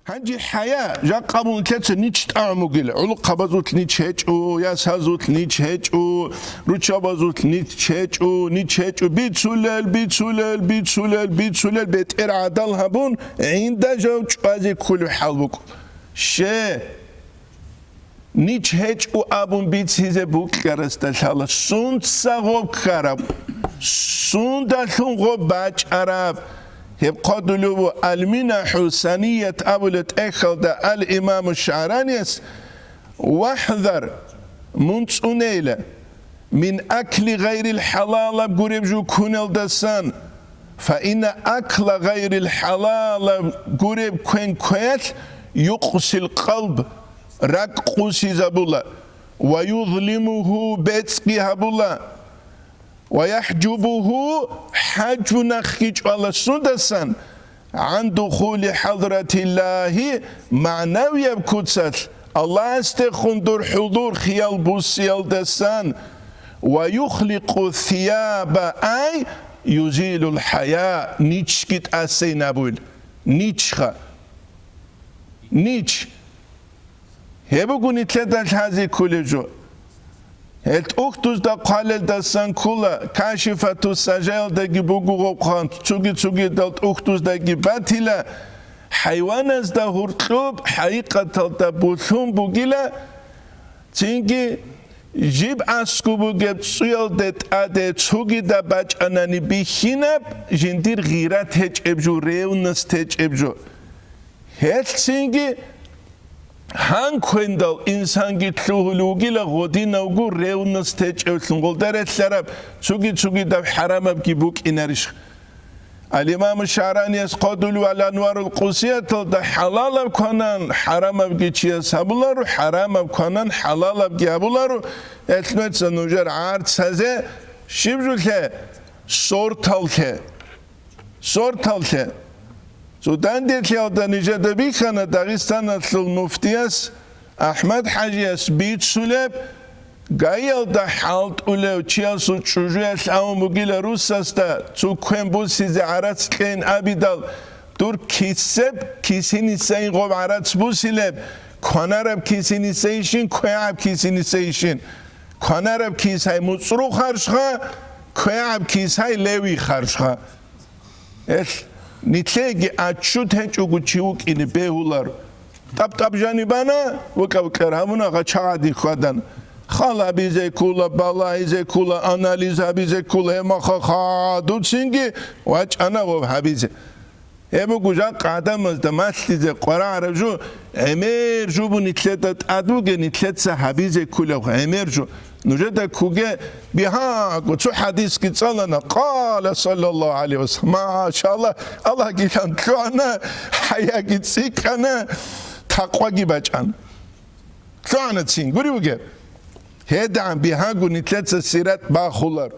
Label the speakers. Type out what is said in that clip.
Speaker 1: هنجي حياة جا قبول تلاتة نيتش تعمو قيل علو قبضوت نيتش هجو ياس هزوت نيتش هجو روشا بازوت نيتش هجو بيت سلال بيت إرعادل هبون عند جو جوازي كل حلوك شي نيتش هجو أبون بيت سيزي بوك كرستال سوند ساغوب كرب سوند ألون غوب باج عرب يبقى المنح ثانية أولت أخذ الإمام الشعراني واحذر منصونيلة من أكل غير الحلال بقريب جو كونل دسان فإن أكل غير الحلال قريب كون كويت يقسي القلب رقصي زبولا ويظلمه بيتسقي هبولا ويحجبه حجب نخيج على سندسان عن دخول حضرة الله معنوية بكتسات الله استخندر حضور خيال بوسيال دسان ويخلق الثياب أي يزيل الحياة نيتشكت أسي نابول نيتشخا نيتش هبقوا نتلدل هذه كل جو هت أختوز دا قالل دا سانكولا كاشفة السجال دا جبوغو غوقان تسوغي دالت أختوز دا جباتيلا حيوانز دا هرطلوب حقيقة دا بوثوم بوغيلا تينجي جيب عسكو بوغيب تسويل دت آده تسوغي دا باج أناني بيخينب جندير غيرات هج ابجو ريونست هج ابجو هت تينجي هان كويندال إنسان جتلوه لا غودي نوجو ريونس تيج أوتلون دارت شراب تسوقي دب حرام بكيبوك إنارش الإمام الشعراني يسقطوا على أنوار القوسية ده حلال بكونان حرام بكيشيا سابولارو حرام بكونان حلال بكيابولارو إثنات سنوجر عارض سازة شبجوله صورتالته سودان ديتلي دا نجد بيخانا داغستان أطلال مفتياس أحمد حاجياس بيت سولب غايل دا حالت أولو تشياسو تشوجياس أو مغيل روساس دا تو كوين بوسي زي عراتس كين أبيدال دور كيسيني ساين غوب عراتس بوسي لب كونارب كيسيني سايشين كويعب كيسيني سايشين كونارب كيساي مصرو خارشخا كويعب كيساي لوي خارشخا نتلاقي أشوت هنشوكو تشيوك إني بيهولار طب جانبانا وكاوكر همونا غشادي خدان خالا بيزي كولا بالا إزي كولا أناليزا بيزي كولا هما خادو تسينجي واج أنا وبحبيزي هبو جا قادم از دماشتی ز قرآن رجو امیر جو بو نتلت ادوگه نتلت صحابیز کلا امیر جو نجد کوگه بها گوچو حدیث کی صلنا قال صلی الله علیه وسلم ما شاء الله الله گیلان کانا حیا گیتسی کانا تقوا گی بچان کانا تین گوری بگه هدعم بها گو نتلت سیرت با خولر